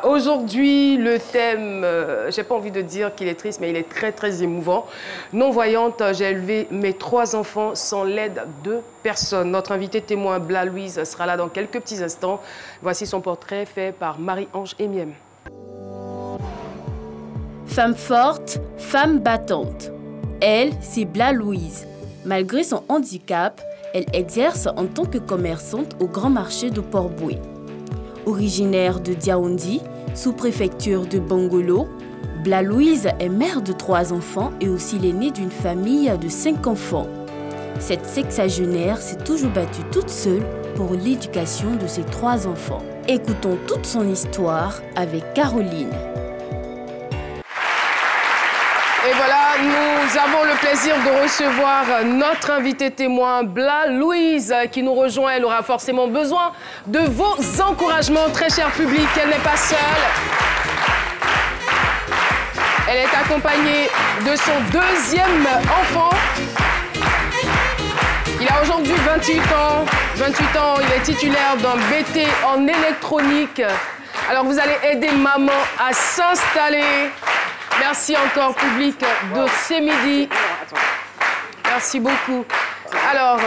Aujourd'hui, le thème, j'ai pas envie de dire qu'il est triste, mais il est très, très émouvant. Non-voyante, j'ai élevé mes 3 enfants sans l'aide de personne. Notre invitée témoin, Bla Louise, sera là dans quelques petits instants. Voici son portrait fait par Marie-Ange Emiem. Femme forte, femme battante. Elle, c'est Bla Louise. Malgré son handicap, elle exerce en tant que commerçante au grand marché de Port-Boué. Originaire de Diaoundé, sous-préfecture de Bangolo, Bla Louise est mère de 3 enfants et aussi l'aînée d'une famille de 5 enfants. Cette sexagénaire s'est toujours battue toute seule pour l'éducation de ses 3 enfants. Écoutons toute son histoire avec Caroline. Et voilà, nous avons le plaisir de recevoir notre invitée témoin, Bla Louise, qui nous rejoint. Elle aura forcément besoin de vos encouragements, très cher public. Elle n'est pas seule. Elle est accompagnée de son 2e enfant. Il a aujourd'hui 28 ans. 28 ans, il est titulaire d'un BT en électronique. Alors, vous allez aider maman à s'installer. Merci encore, public de ce midi. Merci beaucoup. Alors,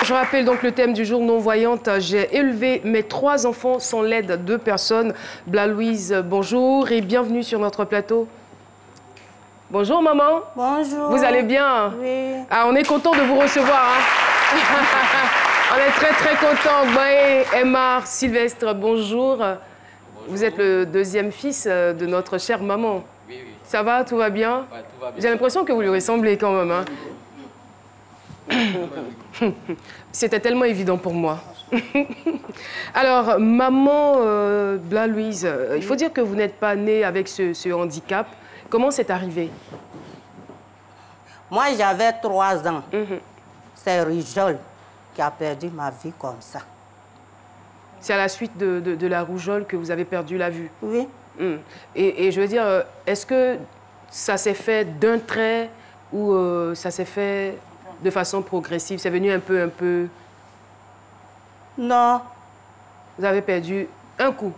je rappelle donc le thème du jour, non-voyante. J'ai élevé mes 3 enfants sans l'aide de personne. Bla Louise, bonjour et bienvenue sur notre plateau. Bonjour, maman. Bonjour. Vous allez bien? Oui. Ah, on est content de vous recevoir. Hein. On est très, très content. Boé, Emma, Sylvestre, bonjour. Vous êtes le 2e fils de notre chère maman. Oui, oui. Ça va, tout va bien? Ouais, tout va bien. J'ai l'impression que vous lui ressemblez quand même. Hein. C'était tellement évident pour moi. Alors, maman Bla Louise, il faut dire que vous n'êtes pas née avec ce handicap. Comment c'est arrivé? Moi, j'avais 3 ans. C'est Rijol qui a perdu ma vie comme ça. C'est à la suite de la rougeole que vous avez perdu la vue? Oui. Et je veux dire, est-ce que ça s'est fait d'un trait ou ça s'est fait de façon progressive? C'est venu un peu... Non. Vous avez perdu un coup?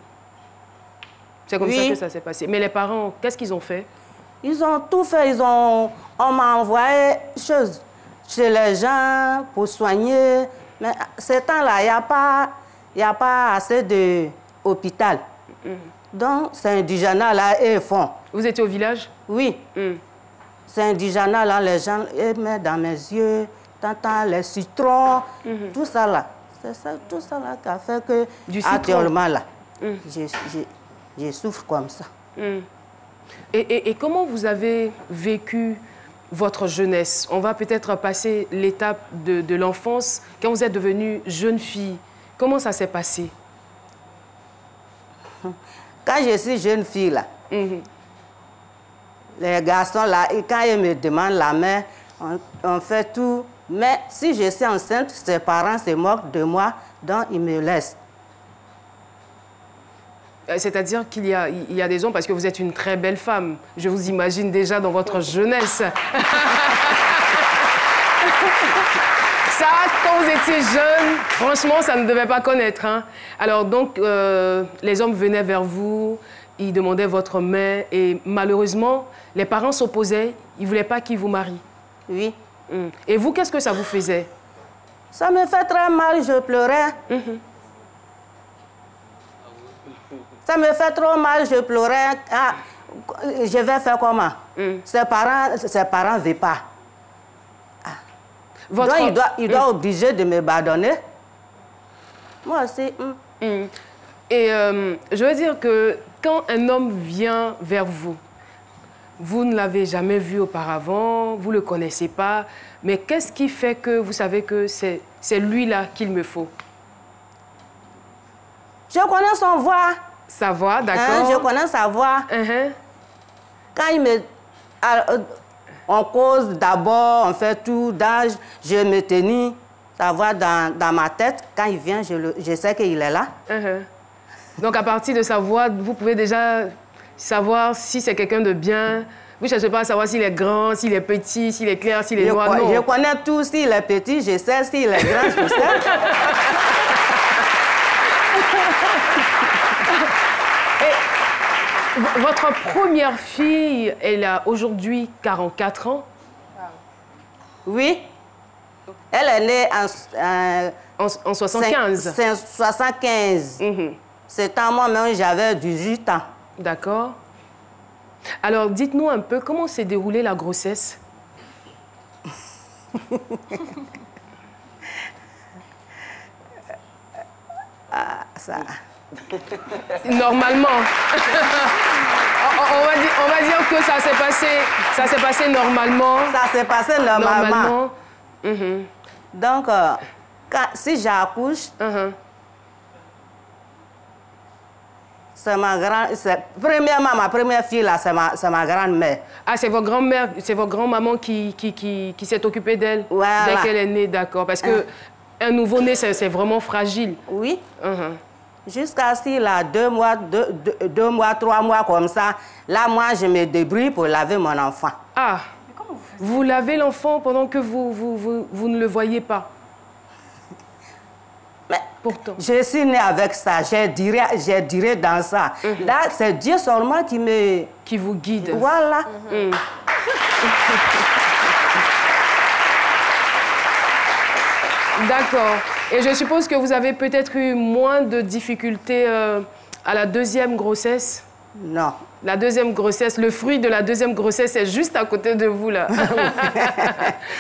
C'est comme ça que ça s'est passé. Mais les parents, qu'est-ce qu'ils ont fait? Ils ont tout fait. On m'a envoyé choses chez les gens pour soigner. Mais ces temps-là, il n'y a pas assez d'hôpital. Donc, c'est indigène là, et ils font. Vous étiez au village? Oui. C'est indigène là, les gens mettent dans mes yeux, t'entends les citrons, tout ça là. C'est ça, tout ça là qui a fait que, actuellement là, je souffre comme ça. Et comment vous avez vécu votre jeunesse? On va peut-être passer l'étape de l'enfance. Quand vous êtes devenue jeune fille, comment ça s'est passé? Quand je suis jeune fille, là, les garçons, là, et quand ils me demandent la main, on fait tout. Mais si je suis enceinte, ses parents se moquent de moi, donc ils me laissent. C'est-à-dire qu'il y a des hommes, parce que vous êtes une très belle femme. Je vous imagine déjà dans votre jeunesse. Ça, quand vous étiez jeune, franchement, ça ne devait pas connaître. Hein. Alors donc, les hommes venaient vers vous, ils demandaient votre main et malheureusement, les parents s'opposaient, ils ne voulaient pas qu'ils vous marient. Oui. Et vous, qu'est-ce que ça vous faisait? Ça me fait très mal, je pleurais. Ça me fait trop mal, je pleurais. Ah, je vais faire comment? Ses parents ne veulent pas. Donc, il doit obliger de me pardonner. Moi aussi. Et je veux dire que quand un homme vient vers vous, vous ne l'avez jamais vu auparavant, vous ne le connaissez pas, mais qu'est-ce qui fait que vous savez que c'est lui-là qu'il me faut? Je connais son voix. Sa voix, d'accord. Je connais sa voix. Quand il me... On cause d'abord, on fait tout, d'âge, je me tenais, sa voix dans ma tête. Quand il vient, je sais qu'il est là. Donc, à partir de sa voix, vous pouvez déjà savoir si c'est quelqu'un de bien. Vous ne cherchez pas à savoir s'il est grand, s'il est petit, s'il est clair, s'il est noir, non. Je connais tout, s'il est petit, je sais, s'il est grand, je sais. Votre première fille, elle a aujourd'hui 44 ans. Oui. Elle est née En 75. 75. C'est en moi-même, j'avais 18 ans. D'accord. Alors, dites-nous un peu, comment s'est déroulée la grossesse? Ça. Normalement. on va dire que ça s'est passé normalement. Ça s'est passé normalement. Mhm. Donc, si j'accouche, c'est ma grande... Premièrement, ma première fille, là, c'est ma grand-mère. Ah, c'est votre grand-mère, c'est votre grand-maman qui s'est occupée d'elle voilà. Dès qu'elle est née, d'accord. Parce que un nouveau-né, c'est vraiment fragile. Oui. Jusqu'à s'il a 2 mois, 3 mois comme ça, là, moi, je me débrouille pour laver mon enfant. Ah, vous lavez l'enfant pendant que vous ne le voyez pas? Mais pourtant, je suis née avec ça, j'ai duré dans ça. Là, c'est Dieu seulement qui vous guide. Voilà. D'accord. Et je suppose que vous avez peut-être eu moins de difficultés à la deuxième grossesse? Non. La deuxième grossesse, le fruit de la deuxième grossesse est juste à côté de vous, là.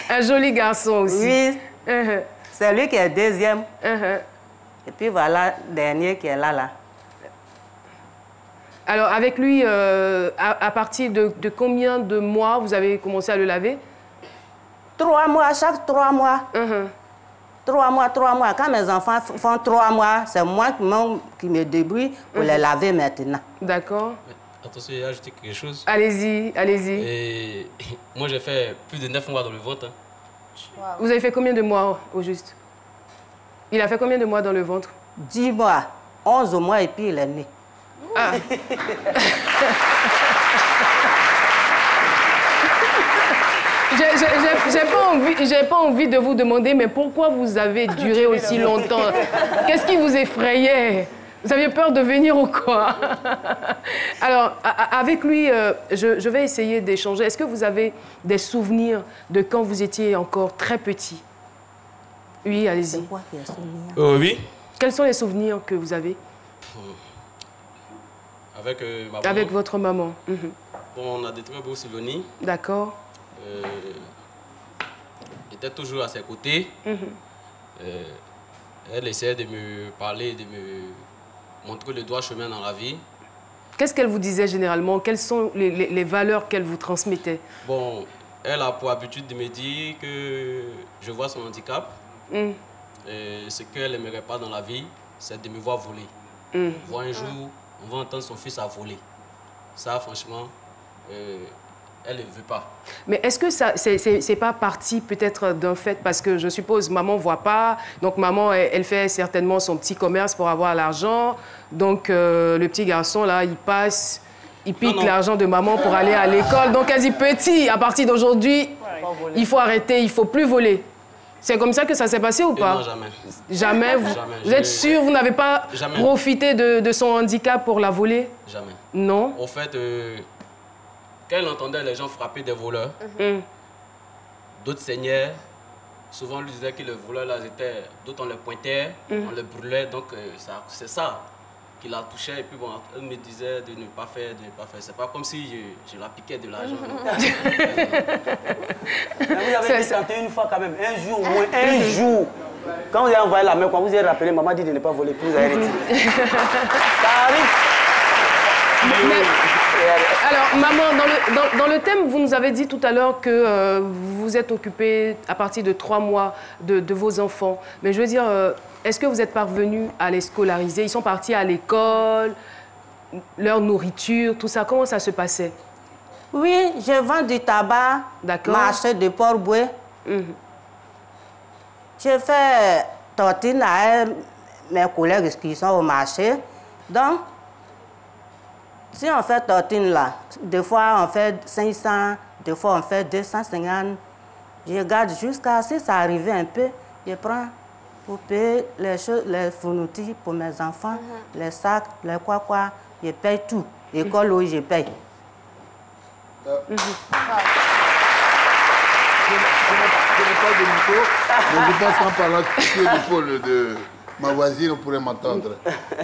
Un joli garçon aussi. Oui. C'est lui qui est deuxième. Et puis voilà, le dernier qui est là. Alors, avec lui, à partir de combien de mois vous avez commencé à le laver? 3 mois, chaque 3 mois. 3 mois. Quand mes enfants font 3 mois, c'est moi qui me débrouille pour les laver maintenant. D'accord. Attention, j'ai ajouté quelque chose. Allez-y, allez-y. Et moi, j'ai fait plus de 9 mois dans le ventre. Wow. Vous avez fait combien de mois, au juste? Il a fait combien de mois dans le ventre? 10 mois, 11 mois et puis il est né. Ah. J'ai pas envie de vous demander, mais pourquoi vous avez duré aussi longtemps? Qu'est-ce qui vous effrayait? Vous aviez peur de venir ou quoi? Alors, avec lui, je vais essayer d'échanger. Est-ce que vous avez des souvenirs de quand vous étiez encore très petit? Oui, allez-y. C'est quoi qui est souvenirs? Oui. Quels sont les souvenirs que vous avez? Avec ma maman. Avec votre maman. Bon, on a des très beaux souvenirs. D'accord. J'étais toujours à ses côtés. Elle essayait de me parler, de me montrer le droit chemin dans la vie. Qu'est-ce qu'elle vous disait généralement? Quelles sont les valeurs qu'elle vous transmettait? Bon, elle a pour habitude de me dire que je vois son handicap. Et ce qu'elle n'aimerait pas dans la vie, c'est de me voir voler. Voir un jour, on va entendre son fils à voler. Ça, franchement, elle ne veut pas. Mais est-ce que ça, c'est pas parti peut-être d'un fait, parce que je suppose maman ne voit pas, donc maman, elle fait certainement son petit commerce pour avoir l'argent, donc le petit garçon, là, il passe, il pique l'argent de maman pour aller à l'école, donc elle dit, petit, à partir d'aujourd'hui, il faut arrêter, il ne faut plus voler. C'est comme ça que ça s'est passé ou pas? Non, jamais. Jamais? Vous êtes sûr, vous n'avez pas profité de son handicap pour la voler? Jamais. Non? En fait, quand elle entendait les gens frapper des voleurs, d'autres seigneurs, souvent on lui disait que les voleurs, là, d'autres on les pointait, on les brûlait, donc c'est ça qui la touchait. Et puis bon, elle me disait de ne pas faire, C'est pas comme si je la piquais de l'argent. Vous avez tenté une fois quand même, un jour, au moins un jour. Quand vous avez envoyé la main, quand vous avez rappelé, maman dit de ne pas voler, puis vous avez retiré. Ça arrive. Alors, maman, dans le thème, vous nous avez dit tout à l'heure que vous vous êtes occupée à partir de 3 mois de vos enfants. Mais je veux dire, est-ce que vous êtes parvenu à les scolariser? Ils sont partis à l'école, leur nourriture, tout ça, comment ça se passait? Oui, je vends du tabac, marché de Port-Boué. Je fais tortine à mes collègues qui sont au marché. Donc, si on fait tortine là, des fois on fait 500, des fois on fait 250. Je garde jusqu'à si ça arrive un peu, je prends pour payer les choses, les fournitures pour mes enfants, les sacs, les quoi, je paye tout. École où je paye. Je n'ai pas de micro, mais je pense qu'en parlant sur l'épaule de ma voisine, on pourrait m'entendre.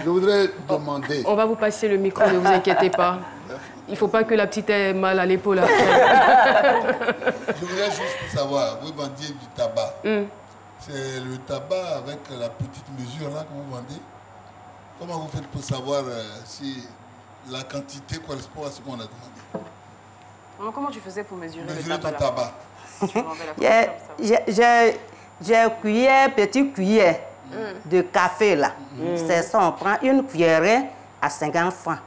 Je voudrais demander... On va vous passer le micro, ne vous inquiétez pas. Il ne faut pas que la petite ait mal à l'épaule après. Je voudrais juste savoir, vous vendiez du tabac. C'est le tabac avec la petite mesure là que vous vendez. Comment vous faites pour savoir si la quantité correspond à ce qu'on a demandé? Comment tu faisais pour mesurer Mesurer ton tabac. J'ai cuillère, petite cuillère de café là. C'est ça, on prend une cuillerée à 50 francs.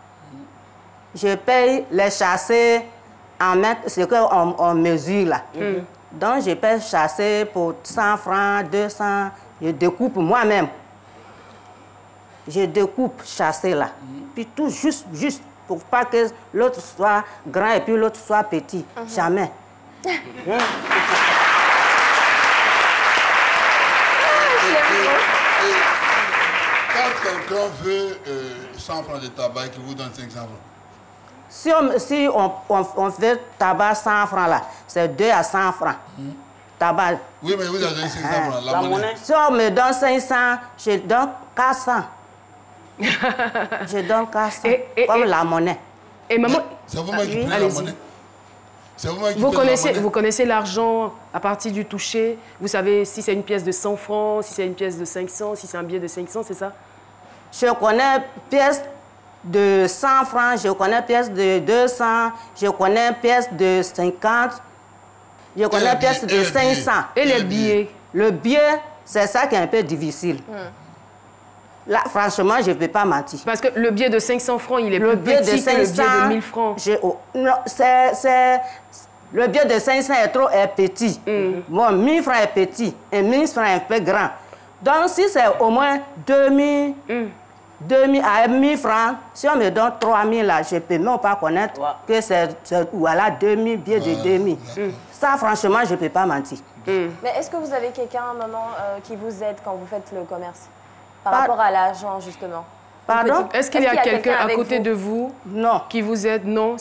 Je paye les chassés en mètres, ce qu'on mesure là. Donc je paye chasser pour 100 francs, 200, je découpe moi-même. Je découpe chasser là. Puis tout juste pour pas que l'autre soit grand et puis l'autre soit petit. Jamais. Quand quelqu'un veut 100 francs de tabac et qu'il vous donne 500 francs, Si on fait tabac 100 francs là, c'est 2 à 100 francs. Tabac. oui, mais vous avez donné 500 francs, la monnaie. Si on me donne 500, je donne 400. Je donne 400, comme la monnaie. Et maman, C'est vous-même qui prenez la allez-y. monnaie. C'est vous-même qui vous prenez la monnaie. connaissez l'argent à partir du toucher. Vous savez si c'est une pièce de 100 francs, si c'est une pièce de 500, si c'est un billet de 500, c'est ça? Je connais pièces de 100 francs, je connais pièces de 200, je connais pièces de 50, je connais pièces de 500. Et les billets? Le billet, c'est ça qui est un peu difficile. Là, franchement, je ne peux pas mentir. Parce que le billet de 500 francs, il est Le plus billet de petit que le 500, billet de 1000 francs. Non, le billet de 500 est petit. Bon, 1000 francs est petit et 1000 francs est un peu grand. Donc, si c'est au moins 2000 à 1000 francs, si on me donne 3000 là, je ne peux même pas connaître que c'est voilà 2000 billets de 2000. Ça, franchement, je ne peux pas mentir. Mais est-ce que vous avez quelqu'un, maman, qui vous aide quand vous faites le commerce? Par rapport à l'argent, justement. Pardon? Est-ce qu'il y a quelqu'un à côté de vous Non. qui vous aide? Non,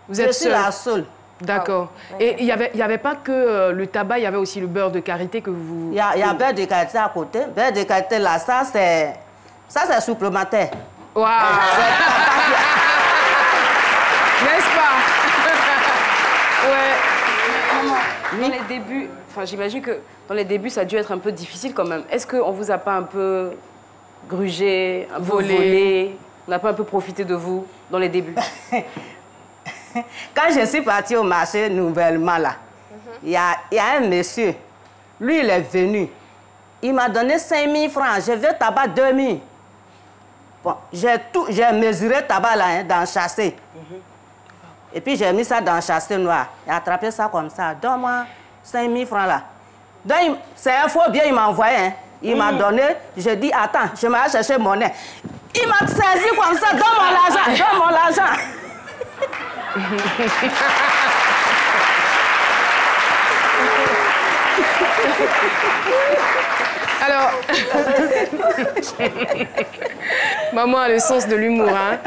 vous êtes Je suis la seule. D'accord. Et il y avait pas que le tabac, il y avait aussi le beurre de karité que vous... Il y a beurre de karité à côté. Beurre de karité là, ça c'est supplémentaire. Waouh! N'est-ce pas? Ouais. Dans les débuts, enfin j'imagine que dans les débuts ça a dû être un peu difficile quand même. Est-ce qu'on vous a pas un peu grugé, un peu volé? On n'a pas un peu profité de vous dans les débuts? Quand je suis partie au marché nouvellement là, il y a un monsieur, lui il est venu, il m'a donné 5000 francs, je veux tabac 2000. Bon, j'ai mesuré le tabac là, hein, dans le chassé. Et puis j'ai mis ça dans le chassé noir. J'ai attrapé ça comme ça. Donne-moi 5000 francs là. Donc c'est un faux bien, il m'a envoyé. Hein. Il m'a donné, je dis attends, je vais chercher mon nez. Il m'a saisi comme ça, donne-moi l'argent, donne-moi l'argent. Alors, maman a le sens de l'humour, hein?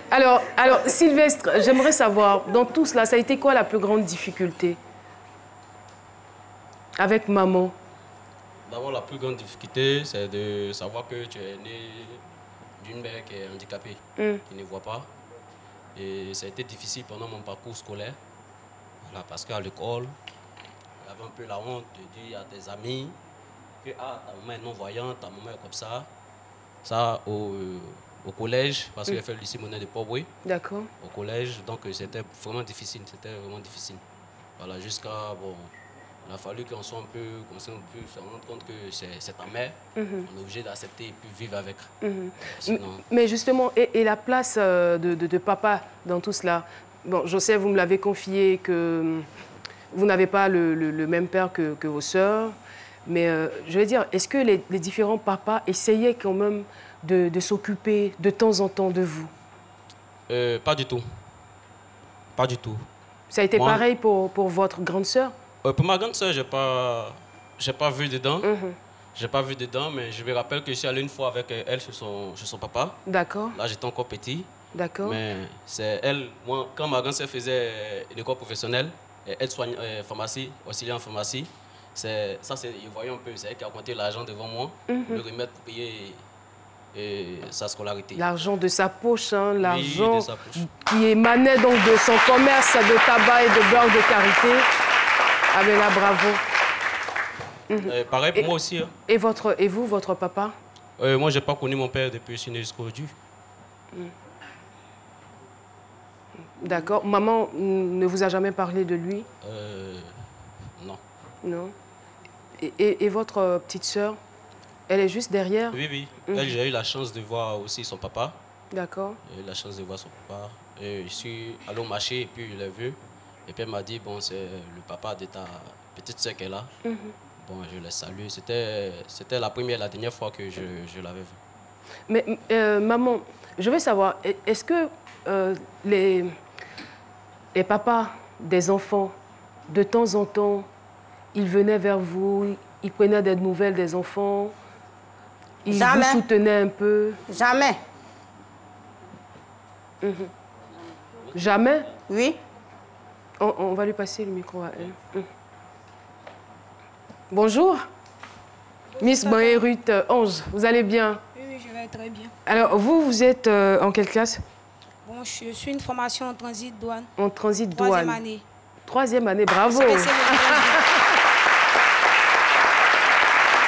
Alors, Sylvestre, j'aimerais savoir, dans tout cela, ça a été quoi la plus grande difficulté avec maman? D'abord, la plus grande difficulté, c'est de savoir que tu es né d'une mère qui est handicapée, qui ne voit pas. Et ça a été difficile pendant mon parcours scolaire, voilà, parce qu'à l'école, j'avais un peu la honte de dire à tes amis que ta maman est non-voyante, ta maman est comme ça. Ça, au collège, parce que j'ai fait le lycée Monet de Port-Boué. D'accord. Au collège, donc c'était vraiment difficile, Voilà, jusqu'à, bon, il a fallu qu'on soit un peu, comme ça, on peut se rendre compte que c'est ta mère. On est obligé d'accepter et puis vivre avec. Sinon... Mais justement, et la place de papa dans tout cela? Bon, Joseph, vous me l'avez confié que vous n'avez pas le même père que vos sœurs. Mais je veux dire, est-ce que les différents papas essayaient quand même de s'occuper de temps en temps de vous? Pas du tout. Pas du tout. Ça a été pareil pour votre grande sœur? Pour ma grande sœur, j'ai pas vu dedans. j'ai pas vu dedans, mais je me rappelle que je suis allé une fois avec elle chez son papa. D'accord. Là, j'étais encore petit. D'accord. Mais c'est elle, moi, quand ma grande sœur faisait une école professionnelle, aide-soignante, pharmacie, auxiliaire en pharmacie, ça, ils voyaient un peu, c'est elle qui a compté l'argent devant moi, le remettre pour payer sa scolarité. L'argent de sa poche, hein, Oui, l'argent de sa poche. qui émanait donc de son commerce de tabac et de beurre de karité. Ah ben là, bravo. Pareil pour moi aussi. Hein. Et vous, votre papa? Moi, je n'ai pas connu mon père depuis que je suis né jusqu'aujourd'hui. D'accord. Maman ne vous a jamais parlé de lui? Non. Non. Et votre petite sœur, elle est juste derrière? Oui, oui. Elle, j'ai eu la chance de voir aussi son papa. D'accord. J'ai eu la chance de voir son papa. Et je suis allé au marché et puis je l'ai vu. Et puis elle m'a dit, bon, c'est le papa de ta petite sœur qui est là. Bon, je les salue. C'était la première et la dernière fois que je l'avais vu. Mais maman, je veux savoir, est-ce que les papas des enfants, de temps en temps, ils venaient vers vous, ils prenaient des nouvelles des enfants, ils Jamais. vous soutenaient un peu? Jamais. Jamais? Oui. On va lui passer le micro à elle. Bonjour. Miss Boerut Ange, vous allez bien? Oui, je vais très bien. Alors, vous êtes en quelle classe? Bon, je suis une formation en transit douane. En transit douane. 3e année. 3e année, bravo. Spécialisée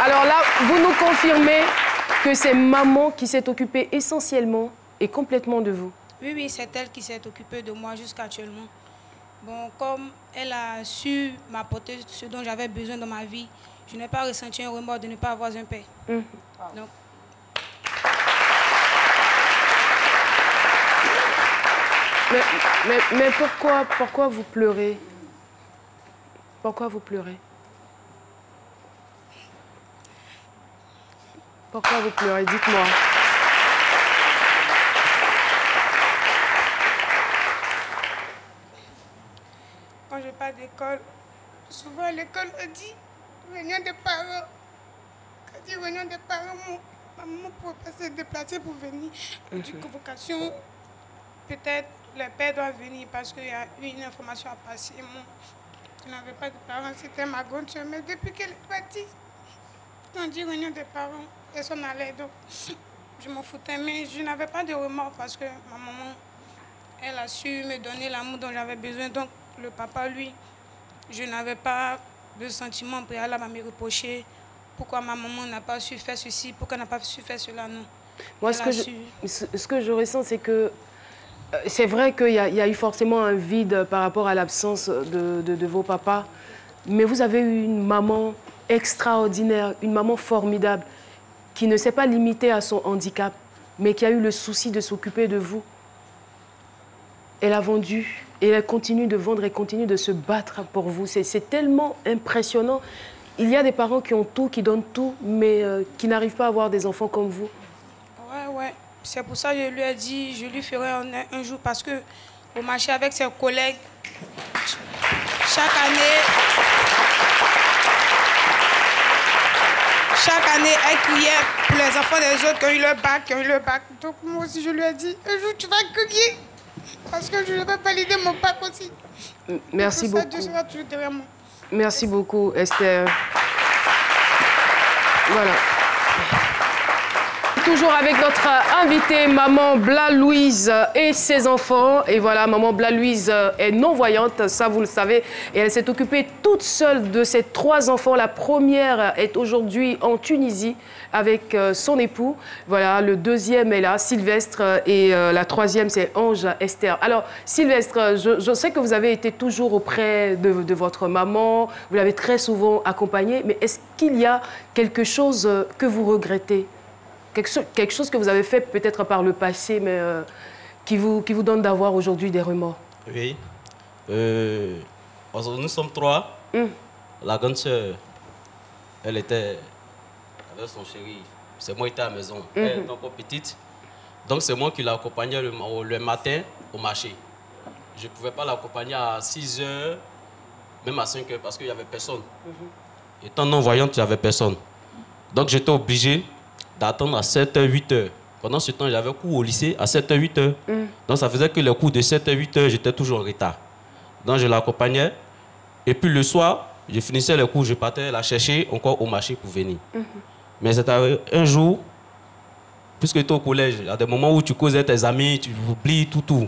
Alors là, vous nous confirmez que c'est maman qui s'est occupée essentiellement et complètement de vous? Oui, oui, c'est elle qui s'est occupée de moi jusqu'à actuellement. Bon, comme elle a su m'apporter ce dont j'avais besoin dans ma vie, je n'ai pas ressenti un remords de ne pas avoir un père. Donc, mais pourquoi vous pleurez? Pourquoi vous pleurez? Pourquoi vous pleurez? Dites-moi. quand je pars d'école, souvent l'école me dit réunion des parents. Quand je dis réunion des parents, ma maman ne pouvait pas se déplacer pour venir. On dit convocation, peut-être le père doit venir parce qu'il y a eu une information à passer. Moi, je n'avais pas de parents, c'était ma grande soeur. Mais depuis qu'elle est partie, quand on dit réunion des parents, personne n'allait. Donc, je m'en foutais, mais je n'avais pas de remords parce que ma maman, elle a su me donner l'amour dont j'avais besoin. Donc, le papa, lui, je n'avais pas de sentiment préalable à me reprocher. Pourquoi ma maman n'a pas su faire ceci, pourquoi elle n'a pas su faire cela, non. Moi, ce que je ressens, c'est que c'est vrai qu'il y a eu forcément un vide par rapport à l'absence de vos papas, mais vous avez eu une maman extraordinaire, une maman formidable, qui ne s'est pas limitée à son handicap, mais qui a eu le souci de s'occuper de vous. Elle a vendu et elle continue de vendre et continue de se battre pour vous. C'est tellement impressionnant. Il y a des parents qui ont tout, qui donnent tout, mais qui n'arrivent pas à avoir des enfants comme vous. Ouais. C'est pour ça que je lui ai dit, je lui ferai un jour, parce que au marché avec ses collègues, chaque année, elle criait pour les enfants des autres qui ont eu le bac, Donc moi aussi, je lui ai dit, un jour, tu vas crier, parce que je ne vais pas valider mon bac aussi. Merci beaucoup. Dieu sera toujours derrière moi. Merci beaucoup, Esther. Voilà. Toujours avec notre invitée, maman Blas-Louise et ses enfants. Et voilà, maman Blas-Louise est non-voyante, ça vous le savez. Et elle s'est occupée toute seule de ses 3 enfants. La première est aujourd'hui en Tunisie avec son époux. Voilà, le deuxième est là, Sylvestre. Et la troisième, c'est Ange Esther. Alors, Sylvestre, je sais que vous avez été toujours auprès de votre maman. Vous l'avez très souvent accompagnée. Mais est-ce qu'il y a quelque chose que vous regrettez ? Quelque chose que vous avez fait peut-être par le passé, mais qui vous donne d'avoir aujourd'hui des remords? Oui. Parce que nous sommes 3. La grande sœur, elle était avec son chéri. C'est moi qui étais à la maison. Elle est encore petite. Donc c'est moi qui l'accompagnais le matin au marché. Je ne pouvais pas l'accompagner à 6 h, même à 5 h, parce qu'il n'y avait personne. Étant non-voyante, il n'y avait personne. Donc j'étais obligé d'attendre à 7h, 8h. Pendant ce temps, j'avais cours au lycée à 7h, 8h. Donc ça faisait que les cours de 7h, 8h, j'étais toujours en retard. Donc je l'accompagnais. Et puis le soir, je finissais les cours, je partais la chercher encore au marché pour venir. Mais c'était un jour, puisque tu es au collège, il y a des moments où tu causes avec tes amis, tu oublies tout.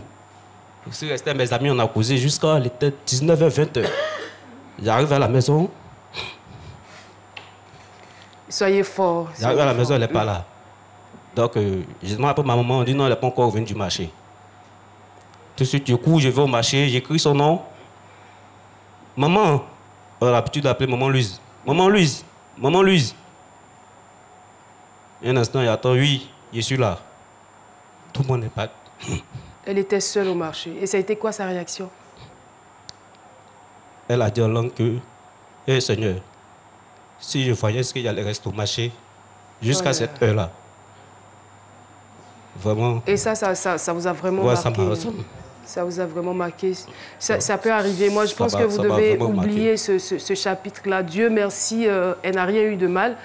Je suis resté avec mes amis, on a causé jusqu'à 19h, 20h. J'arrive à la maison. Soyez fort. J'arrive à la maison, elle n'est pas là. Donc, je demande à ma maman, on dit non, elle n'est pas encore venue du marché. Tout de suite, du coup, je vais au marché, j'écris son nom. Maman, on a l'habitude d'appeler maman Louise. Maman Louise, maman Louise. Un instant, il attend, oui, je suis là. Tout le monde n'est pas. Elle était seule au marché. Et ça a été quoi sa réaction? Elle a dit en langue que, eh Seigneur, si je voyais ce qu'il y allait rester au marché jusqu'à cette heure-là. Vraiment. Et ça vous a vraiment marqué. Ça vous a vraiment marqué. Ça peut arriver. Moi, je pense que vous devez oublier ce chapitre-là. Dieu merci, elle n'a rien eu de mal.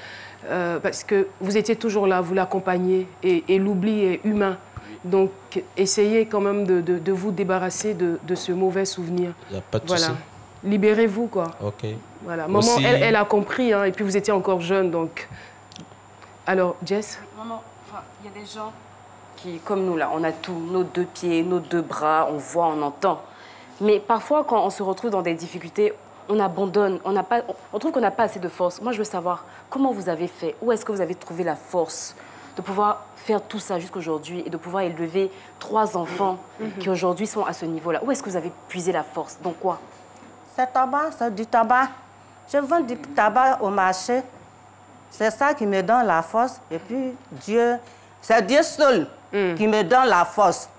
Parce que vous étiez toujours là, vous l'accompagnez. Et l'oubli est humain. Donc, essayez quand même de vous débarrasser de ce mauvais souvenir. Il n'y a pas de voilà. souci. Libérez-vous, quoi. OK. Voilà. Maman, aussi... elle a compris, hein, et puis vous étiez encore jeune, donc... Alors, Jess? Maman, il y a des gens qui, comme nous, là, on a tout, nos 2 pieds, nos 2 bras, on voit, on entend. Mais parfois, quand on se retrouve dans des difficultés, on abandonne, on trouve qu'on n'a pas assez de force. Moi, je veux savoir comment vous avez fait, où est-ce que vous avez trouvé la force de pouvoir faire tout ça jusqu'aujourd'hui et de pouvoir élever 3 enfants qui aujourd'hui sont à ce niveau-là. Où est-ce que vous avez puisé la force? Dans quoi? C'est tabac, c'est du tabac. Je vends du tabac au marché. C'est ça qui me donne la force. Et puis Dieu, c'est Dieu seul qui me donne la force.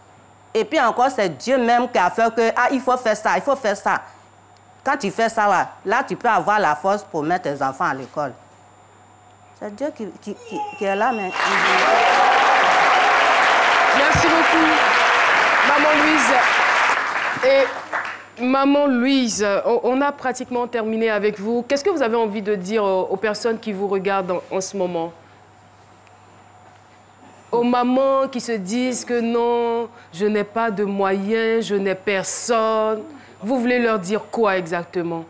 Et puis encore, c'est Dieu même qui a fait que, il faut faire ça, il faut faire ça. Quand tu fais ça, là tu peux avoir la force pour mettre tes enfants à l'école. C'est Dieu qui est là, mais... Merci beaucoup, Maman Louise. Et Maman Louise, on a pratiquement terminé avec vous. Qu'est-ce que vous avez envie de dire aux personnes qui vous regardent en ce moment? Aux mamans qui se disent que non, je n'ai pas de moyens, je n'ai personne. Vous voulez leur dire quoi exactement?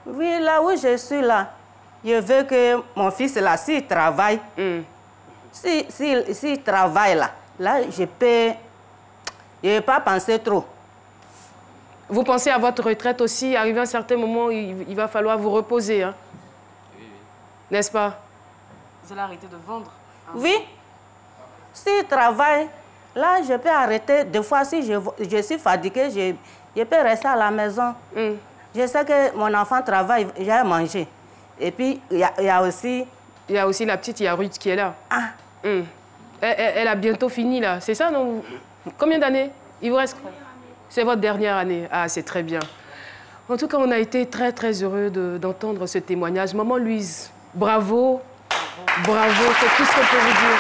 Oui, là où je suis là, je veux que mon fils là, s'il travaille, s'il travaille là, je ne vais pas penser trop. Vous pensez à votre retraite aussi, arrivé à un certain moment, il va falloir vous reposer, hein? N'est-ce pas? Vous allez arrêter de vendre? Hein? Oui. S'il travaille, là, je peux arrêter. Des fois, si je suis fatiguée, je peux rester à la maison. Je sais que mon enfant travaille, j'ai mangé. Et puis, il y a aussi... Il y a aussi la petite, il y a Ruth qui est là. Elle a bientôt fini, là. C'est ça, non? Combien d'années il vous reste? C'est votre dernière année. Ah, c'est très bien. En tout cas, on a été très, très heureux d'entendre ce témoignage. Maman Louise, bravo. Bravo, c'est tout ce qu'on peut vous dire.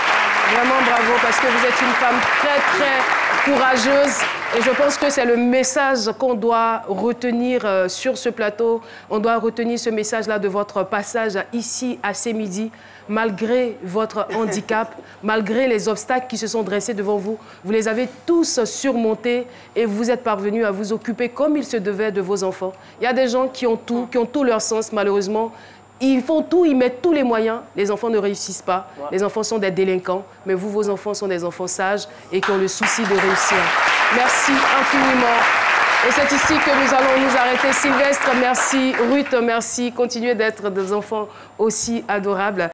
Vraiment bravo, parce que vous êtes une femme très, très courageuse. Et je pense que c'est le message qu'on doit retenir sur ce plateau. On doit retenir ce message-là de votre passage ici à ces midis. Malgré votre handicap, malgré les obstacles qui se sont dressés devant vous, vous les avez tous surmontés et vous êtes parvenus à vous occuper comme il se devait de vos enfants. Il y a des gens qui ont tout leur sens, malheureusement. Ils font tout, ils mettent tous les moyens. Les enfants ne réussissent pas. Les enfants sont des délinquants. Mais vous, vos enfants sont des enfants sages et qui ont le souci de réussir. Merci infiniment. Et c'est ici que nous allons nous arrêter. Sylvestre, merci. Ruth, merci. Continuez d'être des enfants aussi adorables.